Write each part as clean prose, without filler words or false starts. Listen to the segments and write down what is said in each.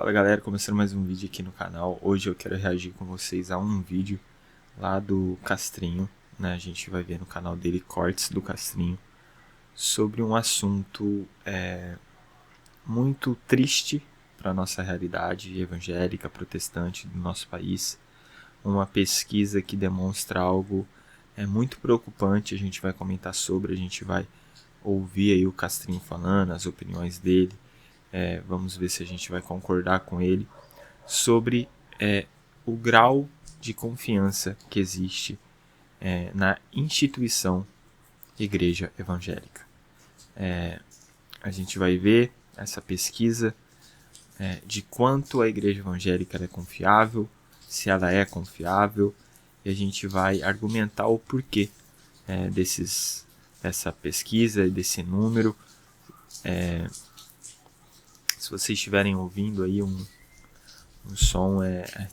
Fala galera, começando mais um vídeo aqui no canal. Hoje eu quero reagir com vocês a um vídeo lá do Castrinho, né? A gente vai ver no canal dele cortes do Castrinho sobre um assunto muito triste para a nossa realidade evangélica, protestante do nosso país. Uma pesquisa que demonstra algo muito preocupante. A gente vai comentar sobre, a gente vai ouvir aí o Castrinho falando, as opiniões dele. Vamos ver se a gente vai concordar com ele sobre o grau de confiança que existe na instituição Igreja Evangélica. A gente vai ver essa pesquisa de quanto a Igreja Evangélica é confiável, se ela é confiável, e a gente vai argumentar o porquê dessa pesquisa e desse número. Se vocês estiverem ouvindo aí um som,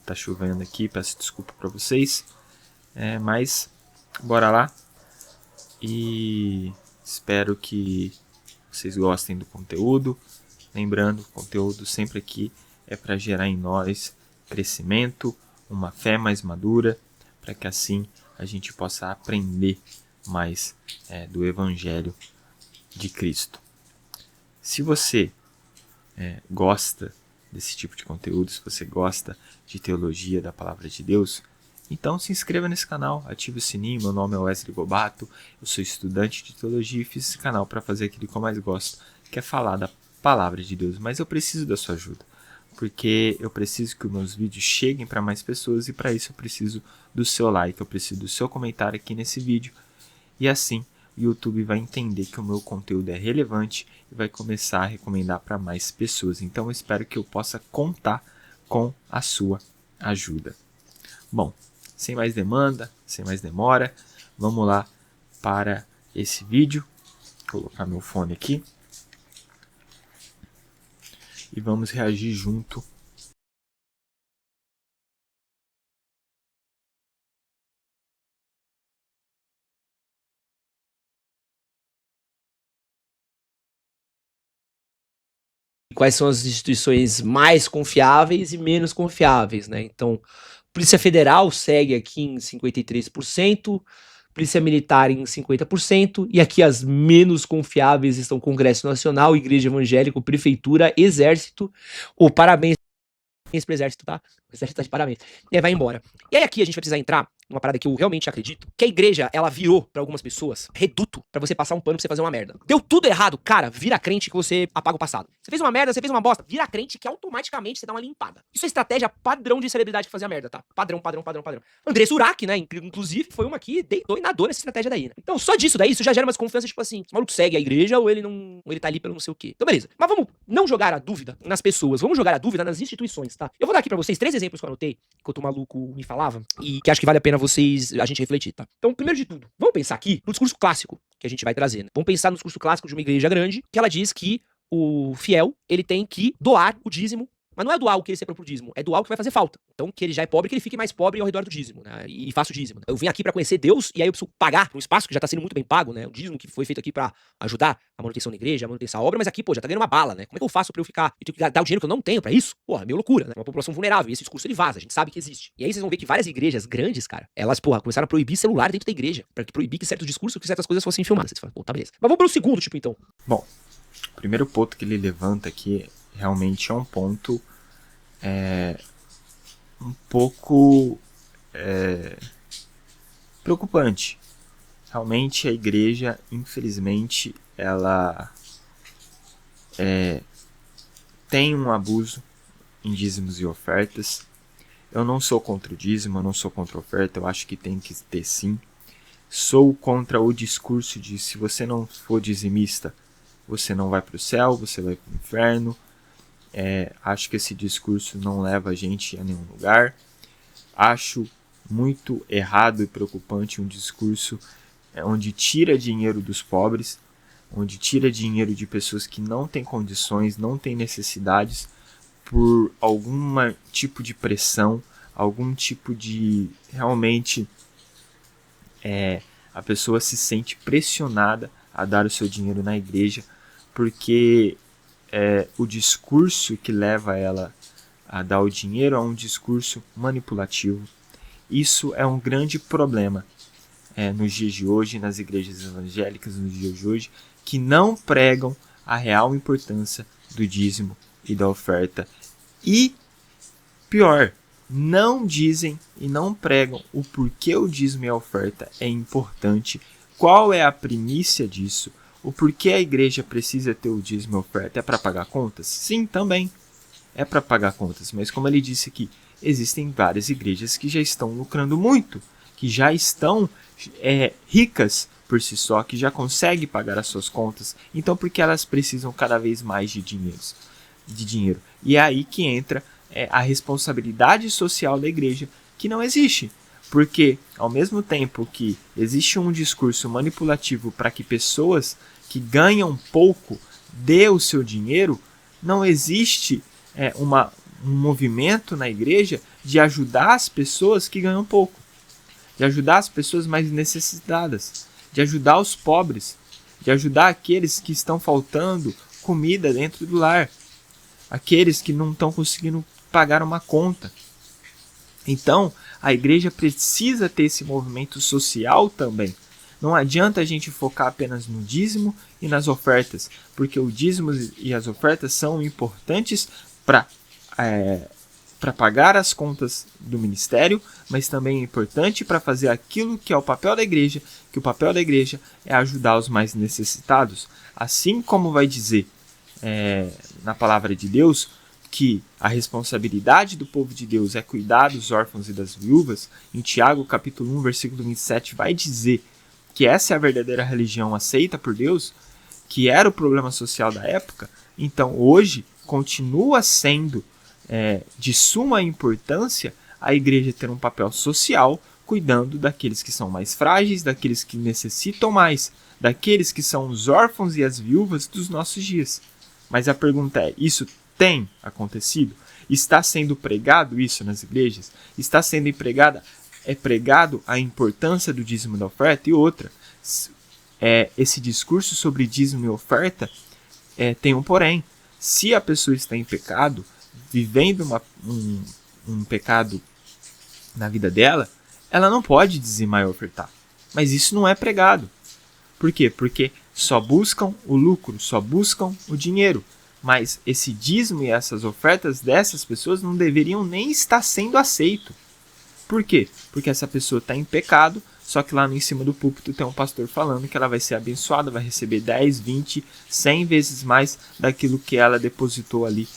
tá chovendo aqui, peço desculpa para vocês, mas bora lá e espero que vocês gostem do conteúdo. Lembrando, o conteúdo sempre aqui é para gerar em nós crescimento, uma fé mais madura, para que assim a gente possa aprender mais do Evangelho de Cristo. Se você gosta desse tipo de conteúdo, se você gosta de teologia da Palavra de Deus, então se inscreva nesse canal, ative o sininho. Meu nome é Wesley Gobato, eu sou estudante de teologia e fiz esse canal para fazer aquilo que eu mais gosto, que é falar da Palavra de Deus. Mas eu preciso da sua ajuda, porque eu preciso que os meus vídeos cheguem para mais pessoas, e para isso eu preciso do seu like, eu preciso do seu comentário aqui nesse vídeo, e assim o YouTube vai entender que o meu conteúdo é relevante e vai começar a recomendar para mais pessoas. Então eu espero que eu possa contar com a sua ajuda. Bom, sem mais demanda, sem mais demora, vamos lá para esse vídeo. Vou colocar meu fone aqui e vamos reagir junto. Quais são as instituições mais confiáveis e menos confiáveis, né? Então, Polícia Federal segue aqui em 53%, Polícia Militar em 50%, e aqui as menos confiáveis estão Congresso Nacional, Igreja Evangélica, Prefeitura, Exército. Parabéns pro Exército, tá? O Exército tá de parabéns. E aí vai embora. E aí aqui a gente vai precisar entrar numa parada que eu realmente acredito, que a igreja, ela virou pra algumas pessoas reduto pra você passar um pano pra você fazer uma merda. Deu tudo errado, cara, vira crente que você apaga o passado. Você fez uma merda, você fez uma bosta, vira crente que automaticamente você dá uma limpada. Isso é estratégia padrão de celebridade que fazia merda, tá? Padrão, padrão, padrão, padrão. André Surak, né, inclusive, foi uma que deitou e nadou nessa estratégia daí, né? Então, só disso daí, isso já gera umas confianças, tipo assim, o maluco segue a igreja ou ele não, ou ele tá ali pelo não sei o quê. Então, beleza. Mas vamos não jogar a dúvida nas pessoas, vamos jogar a dúvida nas instituições, tá? Eu vou dar aqui pra vocês 3 exemplos que eu anotei, enquanto o maluco me falava, e que acho que vale a pena a gente refletir, tá? Então, primeiro de tudo, vamos pensar aqui no discurso clássico que a gente vai trazer, né? Vamos pensar no discurso clássico de uma igreja grande, que ela diz que o fiel, ele tem que doar o dízimo, mas não é doar o que ele separou pro dízimo, é doar o que vai fazer falta. Então, que ele já é pobre, que ele fique mais pobre ao redor do dízimo, né? E faça o dízimo. Eu vim aqui pra conhecer Deus, e aí eu preciso pagar um espaço que já tá sendo muito bem pago, né? O dízimo que foi feito aqui pra ajudar a manutenção da igreja, a manutenção da obra, mas aqui, pô, já tá ganhando uma bala, né? Como é que eu faço pra eu ficar? Eu tenho que dar o dinheiro que eu não tenho pra isso? Porra, é meio loucura, né? Uma população vulnerável, e esse discurso ele vaza, a gente sabe que existe. E aí vocês vão ver que várias igrejas grandes, cara, elas, porra, começaram a proibir celular dentro da igreja, pra proibir que certos discursos, que certas coisas fossem filmadas. Vocês falam, pô, tá beleza. Mas vamos pro segundo, tipo, então. Bom, o primeiro ponto que ele levanta aqui realmente é um ponto um pouco preocupante. Realmente a igreja, infelizmente, ela tem um abuso em dízimos e ofertas. Eu não sou contra o dízimo, eu não sou contra a oferta, eu acho que tem que ter sim. Sou contra o discurso de se você não for dizimista, você não vai para o céu, você vai para o inferno. Acho que esse discurso não leva a gente a nenhum lugar. Acho muito errado e preocupante um discurso onde tira dinheiro dos pobres, onde tira dinheiro de pessoas que não têm condições, não têm necessidades, por algum tipo de pressão, algum tipo de... Realmente a pessoa se sente pressionada a dar o seu dinheiro na igreja, porque o discurso que leva ela a dar o dinheiro a um discurso manipulativo. Isso é um grande problema nos dias de hoje, nas igrejas evangélicas nos dias de hoje, que não pregam a real importância do dízimo e da oferta. E, pior, não dizem e não pregam o porquê o dízimo e a oferta é importante, qual é a primícia disso, o porquê a igreja precisa ter o dízimo e a oferta. É para pagar contas? Sim, também é para pagar contas, mas como ele disse aqui, existem várias igrejas que já estão lucrando muito, que já estão ricas por si só, que já conseguem pagar as suas contas, então por que elas precisam cada vez mais de dinheiro? E é aí que entra a responsabilidade social da igreja, que não existe, porque ao mesmo tempo que existe um discurso manipulativo para que pessoas que ganham pouco dê o seu dinheiro, não existe um movimento na igreja de ajudar as pessoas que ganham pouco, de ajudar as pessoas mais necessitadas, de ajudar os pobres, de ajudar aqueles que estão faltando comida dentro do lar, aqueles que não estão conseguindo pagar uma conta. Então, a igreja precisa ter esse movimento social também. Não adianta a gente focar apenas no dízimo e nas ofertas, porque o dízimo e as ofertas são importantes para pagar as contas do ministério, mas também é importante para fazer aquilo que é o papel da igreja, que o papel da igreja é ajudar os mais necessitados. Assim como vai dizer na palavra de Deus que a responsabilidade do povo de Deus é cuidar dos órfãos e das viúvas, em Tiago capítulo 1, versículo 27, vai dizer que essa é a verdadeira religião aceita por Deus, que era o problema social da época. Então hoje continua sendo de suma importância a igreja ter um papel social, cuidando daqueles que são mais frágeis, daqueles que necessitam mais, daqueles que são os órfãos e as viúvas dos nossos dias. Mas a pergunta é, isso tem acontecido? Está sendo pregado isso nas igrejas? Está sendo pregado a importância do dízimo e da oferta? E outra, esse discurso sobre dízimo e oferta tem um porém. Se a pessoa está em pecado, vivendo um pecado na vida dela, ela não pode dizimar e ofertar. Mas isso não é pregado. Por quê? Porque só buscam o lucro, só buscam o dinheiro. Mas esse dízimo e essas ofertas dessas pessoas não deveriam nem estar sendo aceito. Por quê? Porque essa pessoa está em pecado, só que lá em cima do púlpito tem um pastor falando que ela vai ser abençoada, vai receber 10, 20, 100 vezes mais daquilo que ela depositou ali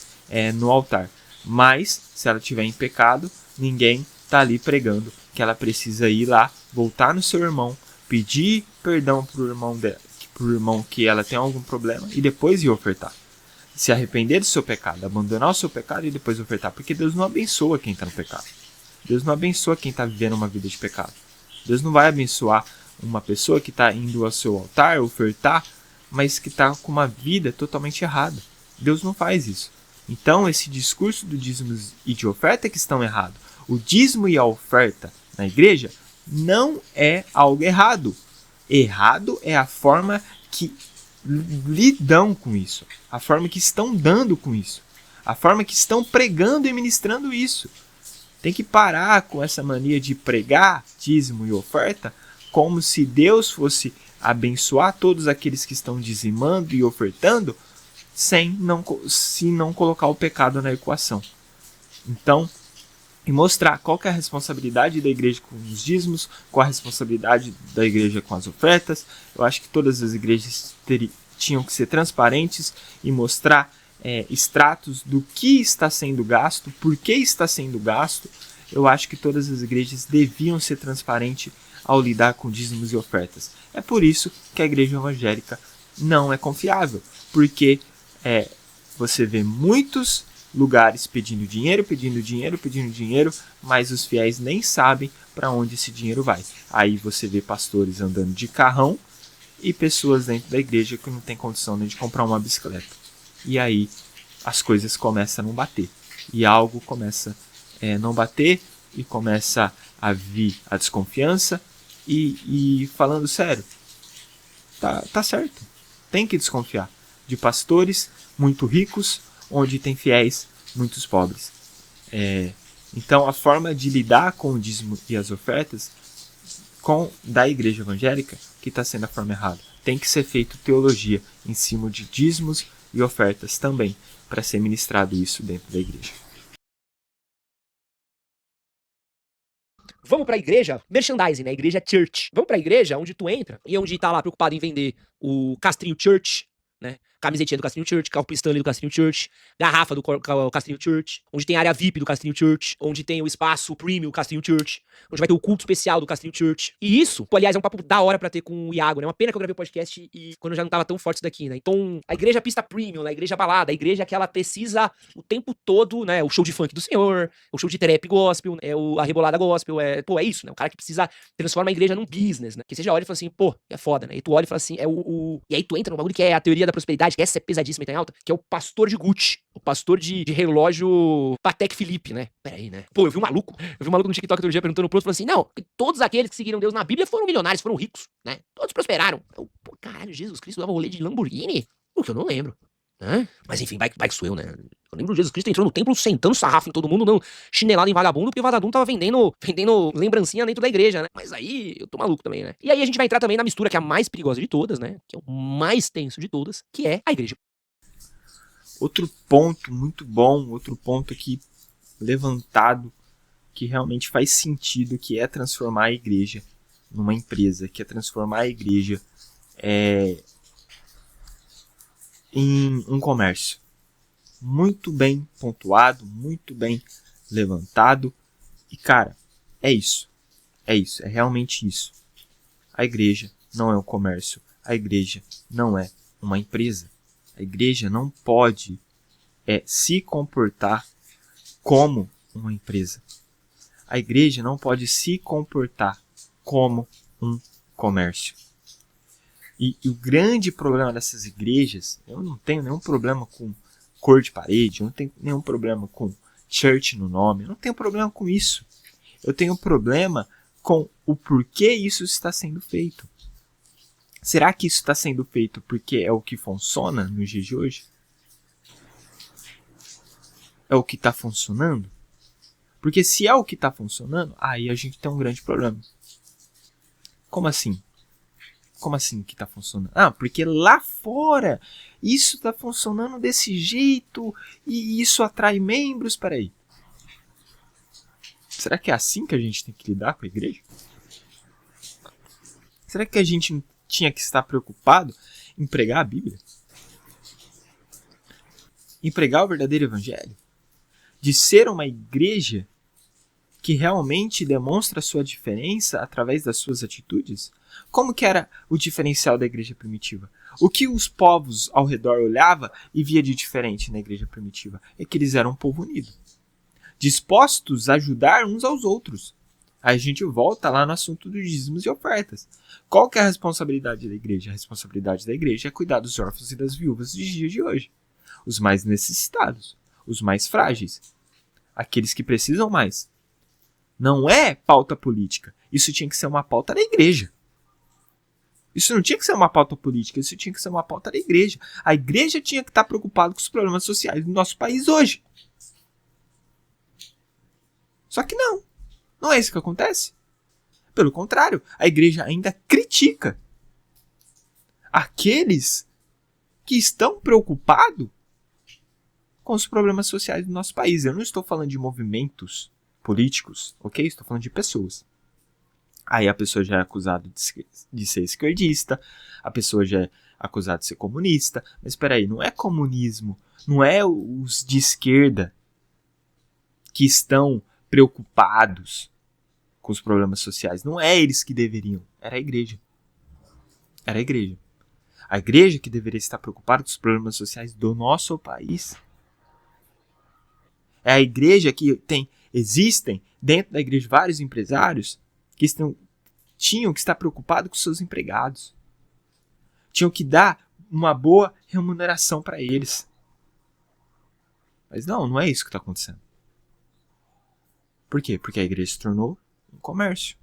no altar. Mas, se ela estiver em pecado, ninguém está ali pregando que ela precisa ir lá, voltar no seu irmão, pedir perdão para o irmão que ela tem algum problema e depois ir ofertar. Se arrepender do seu pecado, abandonar o seu pecado e depois ofertar, porque Deus não abençoa quem está no pecado. Deus não abençoa quem está vivendo uma vida de pecado. Deus não vai abençoar uma pessoa que está indo ao seu altar, ofertar, mas que está com uma vida totalmente errada. Deus não faz isso. Então, esse discurso do dízimo e de oferta é que estão errado. O dízimo e a oferta na igreja não é algo errado. Errado é a forma que lidam com isso, a forma que estão dando com isso, a forma que estão pregando e ministrando isso. Tem que parar com essa mania de pregar dízimo e oferta como se Deus fosse abençoar todos aqueles que estão dizimando e ofertando se não colocar o pecado na equação. Então, e mostrar qual que é a responsabilidade da igreja com os dízimos, qual a responsabilidade da igreja com as ofertas. Eu acho que todas as igrejas tinham que ser transparentes e mostrar extratos do que está sendo gasto, por que está sendo gasto. Eu acho que todas as igrejas deviam ser transparentes ao lidar com dízimos e ofertas. É por isso que a igreja evangélica não é confiável, porque você vê muitos lugares pedindo dinheiro, mas os fiéis nem sabem para onde esse dinheiro vai. Aí você vê pastores andando de carrão e pessoas dentro da igreja que não tem condição nem de comprar uma bicicleta. E aí as coisas começam a não bater. E algo começa a não bater e começa a vir a desconfiança. E falando sério, tá certo. Tem que desconfiar de pastores muito ricos, onde tem fiéis muitos pobres. Então, a forma de lidar com o dízimo e as ofertas da igreja evangélica, que está sendo a forma errada. Tem que ser feito teologia em cima de dízimos e ofertas também, para ser ministrado isso dentro da igreja. Vamos pra igreja, merchandising, né? Igreja church. Vamos pra igreja onde tu entra e onde tá lá preocupado em vender o Castrinho Church, né? Camisetinha do Castrinho Church, Carro Stanley do Castrinho Church, garrafa do Castrinho Church, onde tem área VIP do Castrinho Church, onde tem o espaço premium do Castrinho Church, onde vai ter o culto especial do Castrinho Church. E isso, pô, aliás, é um papo da hora pra ter com o Iago, né? Uma pena que eu gravei o podcast e quando já não tava tão forte isso daqui, né? Então, a igreja pista premium, né? A igreja balada, a igreja que ela precisa o tempo todo, né? O show de funk do Senhor, o show de trap gospel, a rebolada gospel, é isso, né? O cara que precisa transformar a igreja num business, né? Que você já olha e fala assim, pô, é foda, né? E tu olha e fala assim, E aí tu entra no bagulho que é a teoria da prosperidade, que essa é pesadíssima e tá em alta, que é o pastor de Gucci, o pastor de relógio Patek Philippe, né? Peraí, né? Pô, eu vi um maluco no TikTok outro dia perguntando pro outro, falou assim, não, todos aqueles que seguiram Deus na Bíblia foram milionários, foram ricos, né? Todos prosperaram. Eu, pô, caralho, Jesus Cristo dava rolê de Lamborghini? O que eu não lembro. Mas enfim, vai que sou eu, né? Eu lembro de Jesus Cristo entrando no templo, sentando sarrafo em todo mundo, não chinelado em vagabundo, porque o vagabundo tava vendendo lembrancinha dentro da igreja, né? Mas aí eu tô maluco também, né? E aí a gente vai entrar também na mistura que é a mais perigosa de todas, né? Que é o mais tenso de todas, que é a igreja. Outro ponto muito bom, outro ponto aqui levantado, que realmente faz sentido, que é transformar a igreja numa empresa, que é transformar a igreja em um comércio. Muito bem pontuado, muito bem levantado. E cara, é isso, é realmente isso. A igreja não é um comércio, a igreja não é uma empresa. A igreja não pode se comportar como uma empresa. A igreja não pode se comportar como um comércio. E o grande problema dessas igrejas, eu não tenho nenhum problema com cor de parede, eu não tenho nenhum problema com church no nome, eu não tenho problema com isso. Eu tenho problema com o porquê isso está sendo feito. Será que isso está sendo feito porque é o que funciona nos dias de hoje? É o que está funcionando? Porque se é o que está funcionando, aí a gente tem um grande problema. Como assim? Como assim que está funcionando? Ah, porque lá fora isso está funcionando desse jeito e isso atrai membros. Peraí. Será que é assim que a gente tem que lidar com a igreja? Será que a gente tinha que estar preocupado em pregar a Bíblia? Em pregar o verdadeiro evangelho? De ser uma igreja que realmente demonstra a sua diferença através das suas atitudes? Como que era o diferencial da igreja primitiva? O que os povos ao redor olhavam e via de diferente na igreja primitiva? É que eles eram um povo unido, dispostos a ajudar uns aos outros. Aí a gente volta lá no assunto dos dízimos e ofertas. Qual que é a responsabilidade da igreja? A responsabilidade da igreja é cuidar dos órfãos e das viúvas dos dias de hoje. Os mais necessitados, os mais frágeis, aqueles que precisam mais. Não é pauta política. Isso tinha que ser uma pauta da igreja. Isso não tinha que ser uma pauta política, isso tinha que ser uma pauta da igreja. A igreja tinha que estar preocupada com os problemas sociais do nosso país hoje. Só que não. Não é isso que acontece. Pelo contrário, a igreja ainda critica aqueles que estão preocupados com os problemas sociais do nosso país. Eu não estou falando de movimentos políticos, ok? Estou falando de pessoas. Aí a pessoa já é acusada de ser esquerdista, a pessoa já é acusada de ser comunista. Mas espera aí, não é comunismo, não é os de esquerda que estão preocupados com os problemas sociais. Não é eles que deveriam, era a igreja. Era a igreja. A igreja que deveria estar preocupada com os problemas sociais do nosso país. É a igreja que existem dentro da igreja vários empresários que tinham que estar preocupados com seus empregados. Tinham que dar uma boa remuneração para eles. Mas não é isso que está acontecendo. Por quê? Porque a igreja se tornou um comércio.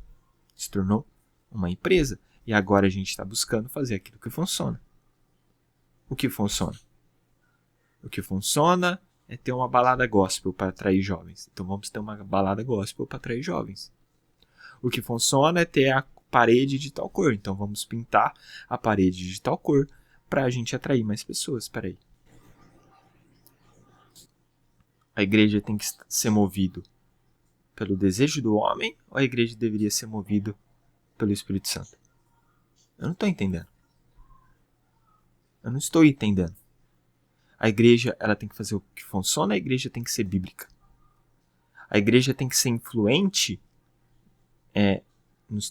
Se tornou uma empresa. E agora a gente está buscando fazer aquilo que funciona. O que funciona? O que funciona ter uma balada gospel para atrair jovens. Então vamos ter uma balada gospel para atrair jovens. O que funciona é ter a parede de tal cor. Então vamos pintar a parede de tal cor para a gente atrair mais pessoas. Espera aí. A igreja tem que ser movido pelo desejo do homem ou a igreja deveria ser movida pelo Espírito Santo? Eu não estou entendendo. Eu não estou entendendo. A igreja ela tem que fazer o que funciona, a igreja tem que ser bíblica. A igreja tem que ser influente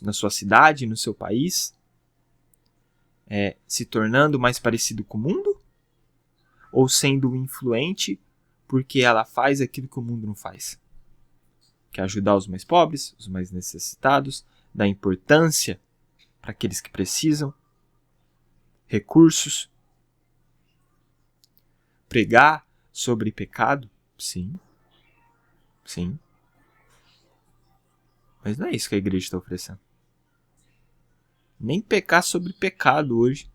na sua cidade, no seu país, se tornando mais parecido com o mundo? Ou sendo influente porque ela faz aquilo que o mundo não faz? Que é ajudar os mais pobres, os mais necessitados, dar importância para aqueles que precisam, recursos, pregar sobre pecado? Sim. Sim. Mas não é isso que a igreja está oferecendo. Nem pecar sobre pecado hoje.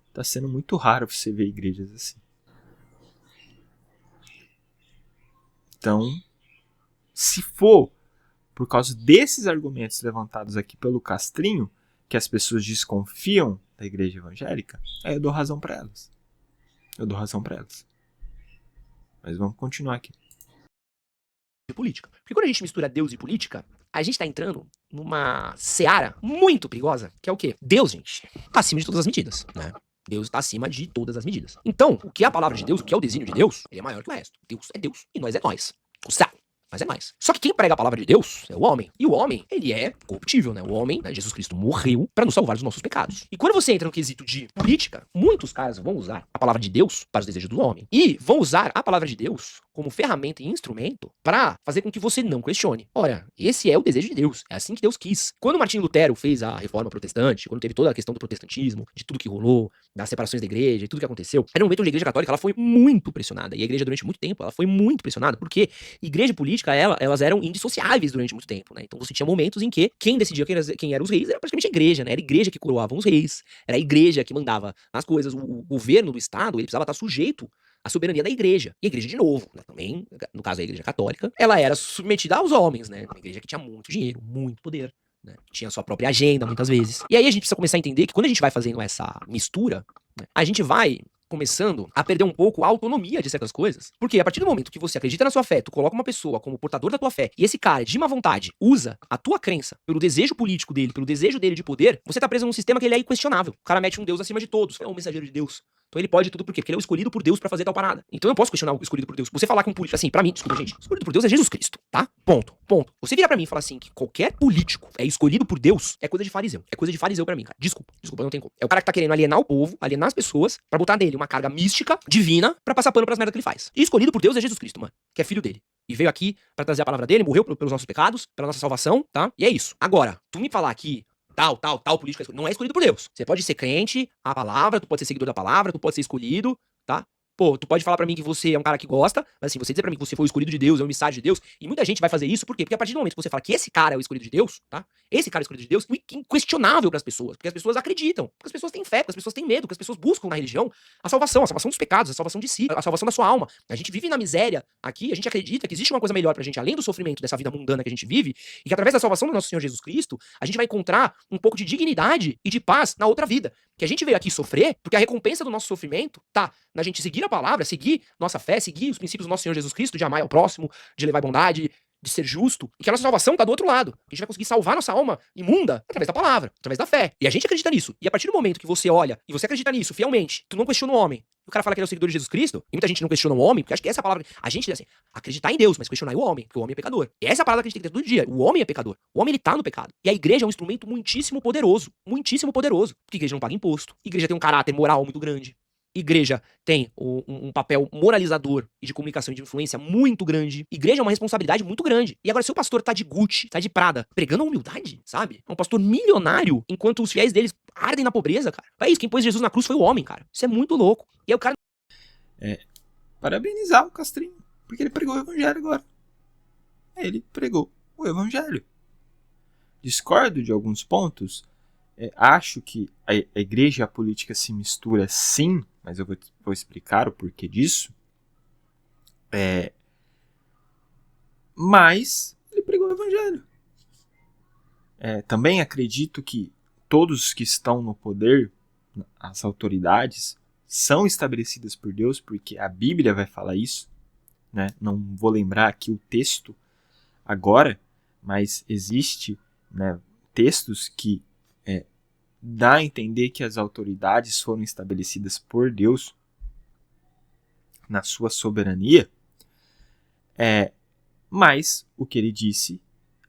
Está sendo muito raro você ver igrejas assim. Então, se for por causa desses argumentos levantados aqui pelo Castrinho, que as pessoas desconfiam da igreja evangélica, aí eu dou razão para elas. Mas vamos continuar aqui. Política. Porque quando a gente mistura Deus e política, a gente tá entrando numa seara muito perigosa, que é o quê? Deus, gente, tá acima de todas as medidas, né? Deus está acima de todas as medidas. Então, o que é a palavra de Deus, o que é o desígnio de Deus, ele é maior que o resto. Deus é Deus e nós é nós. O céu. Mas é nós. Só que quem prega a palavra de Deus é o homem. E o homem, ele é corruptível, né? O homem, né, Jesus Cristo, morreu para nos salvar dos nossos pecados. E quando você entra no quesito de política, muitos caras vão usar a palavra de Deus para os desejos do homem. E vão usar a palavra de Deus como ferramenta e instrumento para fazer com que você não questione. Ora, esse é o desejo de Deus. É assim que Deus quis. Quando Martinho Lutero fez a reforma protestante, quando teve toda a questão do protestantismo, de tudo que rolou, das separações da igreja e tudo que aconteceu, era um momento onde a igreja católica ela foi muito pressionada. E a igreja, durante muito tempo, ela foi muito pressionada, porque igreja e política, elas eram indissociáveis durante muito tempo, né? Então você tinha momentos em que quem decidia quem eram os reis era praticamente a igreja, né? Era a igreja que coroava os reis, era a igreja que mandava nas coisas. O governo do Estado, ele precisava estar sujeito à soberania da igreja. E a igreja, de novo, né? Também, no caso da igreja católica, ela era submetida aos homens, né? Uma igreja que tinha muito dinheiro, muito poder, né? Tinha sua própria agenda, muitas vezes. E aí a gente precisa começar a entender que quando a gente vai fazendo essa mistura, né, a gente vai começando a perder um pouco a autonomia de certas coisas. Porque a partir do momento que você acredita na sua fé, tu coloca uma pessoa como portador da tua fé, e esse cara, de má vontade, usa a tua crença pelo desejo político dele, pelo desejo dele de poder, você tá preso num sistema que ele é inquestionável. O cara mete um Deus acima de todos. É um mensageiro de Deus. Então ele pode tudo por quê? Porque ele é o escolhido por Deus pra fazer tal parada. Então eu não posso questionar o escolhido por Deus. Você falar com um político assim, pra mim, desculpa, gente, escolhido por Deus é Jesus Cristo, tá? Ponto. Você virar pra mim e falar assim que qualquer político é escolhido por Deus, é coisa de fariseu. É coisa de fariseu pra mim, cara. Desculpa, não tem como. É o cara que tá querendo alienar o povo, alienar as pessoas, pra botar nele uma carga mística, divina, pra passar pano pras merdas que ele faz. E escolhido por Deus é Jesus Cristo, mano, que é filho dele. E veio aqui pra trazer a palavra dele, morreu pelos nossos pecados, pela nossa salvação, tá? E é isso. Agora, tu me falar que tal político não é escolhido por Deus. Você pode ser crente, a palavra, tu pode ser seguidor da palavra, tu pode ser escolhido, tá? Pô, tu pode falar pra mim que você é um cara que gosta, mas assim, você dizer pra mim que você foi o escolhido de Deus, é um emissário de Deus, e muita gente vai fazer isso, por quê? Porque a partir do momento que você fala que esse cara é o escolhido de Deus, tá? Esse cara é o escolhido de Deus, é inquestionável pras pessoas, porque as pessoas acreditam, porque as pessoas têm fé, porque as pessoas têm medo, porque as pessoas buscam na religião a salvação dos pecados, a salvação de si, a salvação da sua alma. A gente vive na miséria aqui, a gente acredita que existe uma coisa melhor pra gente, além do sofrimento dessa vida mundana que a gente vive, e que através da salvação do nosso Senhor Jesus Cristo, a gente vai encontrar um pouco de dignidade e de paz na outra vida. Que a gente veio aqui sofrer, porque a recompensa do nosso sofrimento tá na gente seguir a palavra, seguir nossa fé, seguir os princípios do nosso Senhor Jesus Cristo, de amar ao próximo, de levar bondade, de ser justo, e que a nossa salvação tá do outro lado. Que a gente vai conseguir salvar nossa alma imunda através da palavra, através da fé. E a gente acredita nisso. E a partir do momento que você olha e você acredita nisso fielmente, tu não questiona o homem. O cara fala que ele é o seguidor de Jesus Cristo, e muita gente não questiona o homem, porque acho que essa é a palavra. A gente diz assim, acreditar em Deus, mas questionar o homem, porque o homem é pecador. E essa é a palavra que a gente tem que ter todo dia. O homem é pecador. O homem, ele tá no pecado. E a igreja é um instrumento muitíssimo poderoso. Muitíssimo poderoso. Porque a igreja não paga imposto. A igreja tem um caráter moral muito grande. Igreja tem um papel moralizador e de comunicação e de influência muito grande. Igreja é uma responsabilidade muito grande. E agora, se o pastor tá de Gucci, tá de Prada, pregando a humildade, sabe? É um pastor milionário, enquanto os fiéis deles ardem na pobreza, cara. É isso, quem pôs Jesus na cruz foi o homem, cara. Isso é muito louco. E aí o cara... parabenizar o Castrinho, porque ele pregou o evangelho agora. Ele pregou o evangelho. Discordo de alguns pontos. Acho que a igreja e a política se mistura sim, mas eu vou explicar o porquê disso. Mas ele pregou o evangelho. Também acredito que todos que estão no poder, as autoridades, são estabelecidas por Deus, porque a Bíblia vai falar isso, né? Não vou lembrar aqui o texto agora, mas existe, né, textos que dá a entender que as autoridades foram estabelecidas por Deus na sua soberania, mas o que ele disse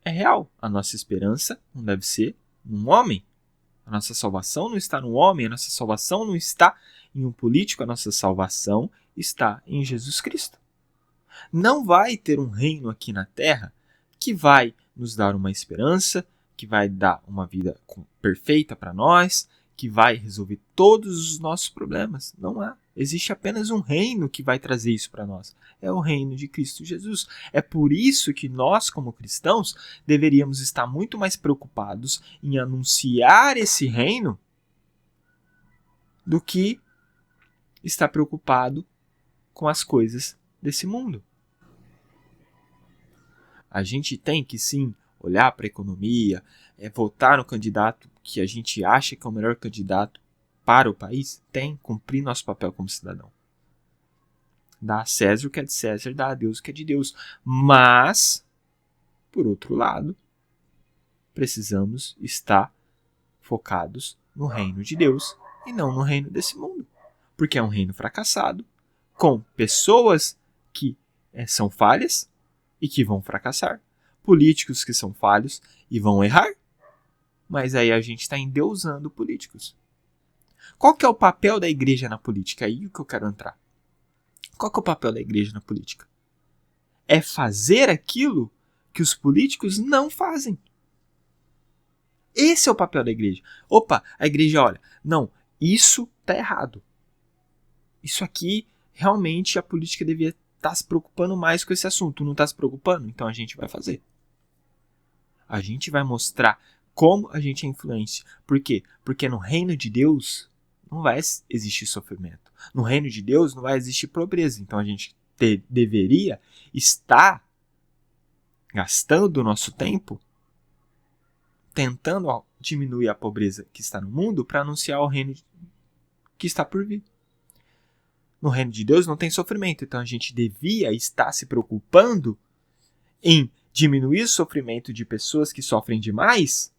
é real. A nossa esperança não deve ser num homem. A nossa salvação não está no homem, a nossa salvação não está em um político, a nossa salvação está em Jesus Cristo. Não vai ter um reino aqui na terra que vai nos dar uma esperança, que vai dar uma vida perfeita para nós, que vai resolver todos os nossos problemas. Não há. Existe apenas um reino que vai trazer isso para nós. É o reino de Cristo Jesus. É por isso que nós, como cristãos, deveríamos estar muito mais preocupados em anunciar esse reino do que estar preocupado com as coisas desse mundo. A gente tem que, sim, olhar para a economia, votar no candidato que a gente acha que é o melhor candidato para o país, cumprir nosso papel como cidadão. Dá a César o que é de César, dá a Deus o que é de Deus. Mas, por outro lado, precisamos estar focados no reino de Deus e não no reino desse mundo. Porque é um reino fracassado, com pessoas que são falhas e que vão fracassar, políticos que são falhos e vão errar, mas aí a gente está endeusando políticos. Qual que é o papel da igreja na política? É aí que eu quero entrar. Qual que é o papel da igreja na política? É fazer aquilo que os políticos não fazem. Esse é o papel da igreja. Opa, a igreja olha, não, isso está errado. Isso aqui, realmente, a política devia estar se preocupando mais com esse assunto. Não está se preocupando? Então a gente vai fazer. A gente vai mostrar como a gente é influente. Por quê? Porque no reino de Deus não vai existir sofrimento. No reino de Deus não vai existir pobreza. Então a gente deveria estar gastando o nosso tempo tentando diminuir a pobreza que está no mundo para anunciar o reino que está por vir. No reino de Deus não tem sofrimento. Então a gente devia estar se preocupando em diminuir o sofrimento de pessoas que sofrem demais.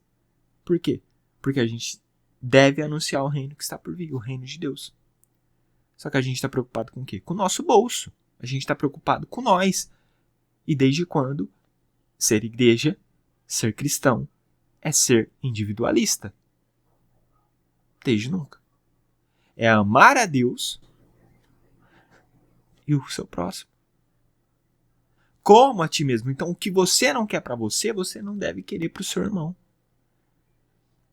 Por quê? Porque a gente deve anunciar o reino que está por vir, o reino de Deus. Só que a gente está preocupado com o quê? Com o nosso bolso. A gente está preocupado com nós. E desde quando ser igreja, ser cristão, é ser individualista? Desde nunca. É amar a Deus e o seu próximo como a ti mesmo. Então, o que você não quer para você, você não deve querer para o seu irmão.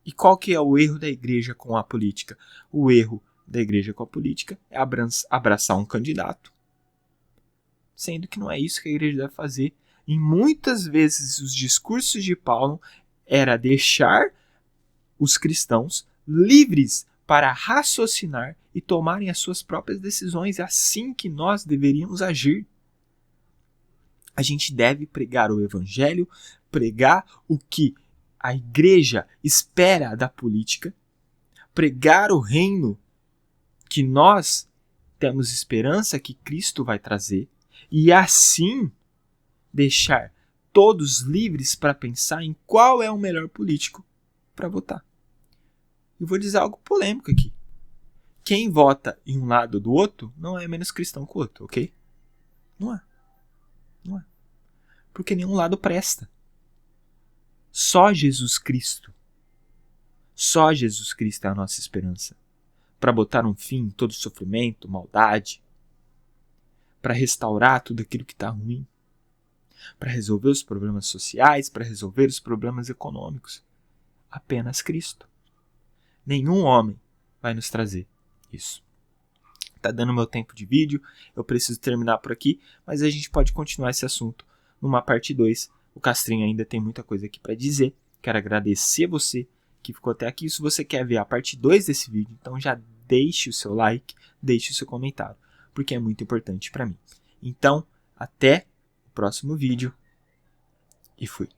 E qual que é o erro da igreja com a política? O erro da igreja com a política é abraçar um candidato, sendo que não é isso que a igreja deve fazer. E muitas vezes os discursos de Paulo era deixar os cristãos livres para raciocinar e tomarem as suas próprias decisões. É assim que nós deveríamos agir. A gente deve pregar o evangelho, pregar o que a igreja espera da política, pregar o reino que nós temos esperança que Cristo vai trazer e assim deixar todos livres para pensar em qual é o melhor político para votar. Eu vou dizer algo polêmico aqui. Quem vota em um lado ou do outro não é menos cristão que o outro, ok? Não é. Não é. Porque nenhum lado presta. Só Jesus Cristo. Só Jesus Cristo é a nossa esperança. Para botar um fim em todo sofrimento, maldade. Para restaurar tudo aquilo que está ruim. Para resolver os problemas sociais, para resolver os problemas econômicos. Apenas Cristo. Nenhum homem vai nos trazer isso. Tá dando meu tempo de vídeo, eu preciso terminar por aqui, mas a gente pode continuar esse assunto numa parte 2. O Castrinho ainda tem muita coisa aqui para dizer. Quero agradecer você que ficou até aqui. Se você quer ver a parte 2 desse vídeo, então já deixe o seu like, deixe o seu comentário, porque é muito importante para mim. Então, Até o próximo vídeo e fui.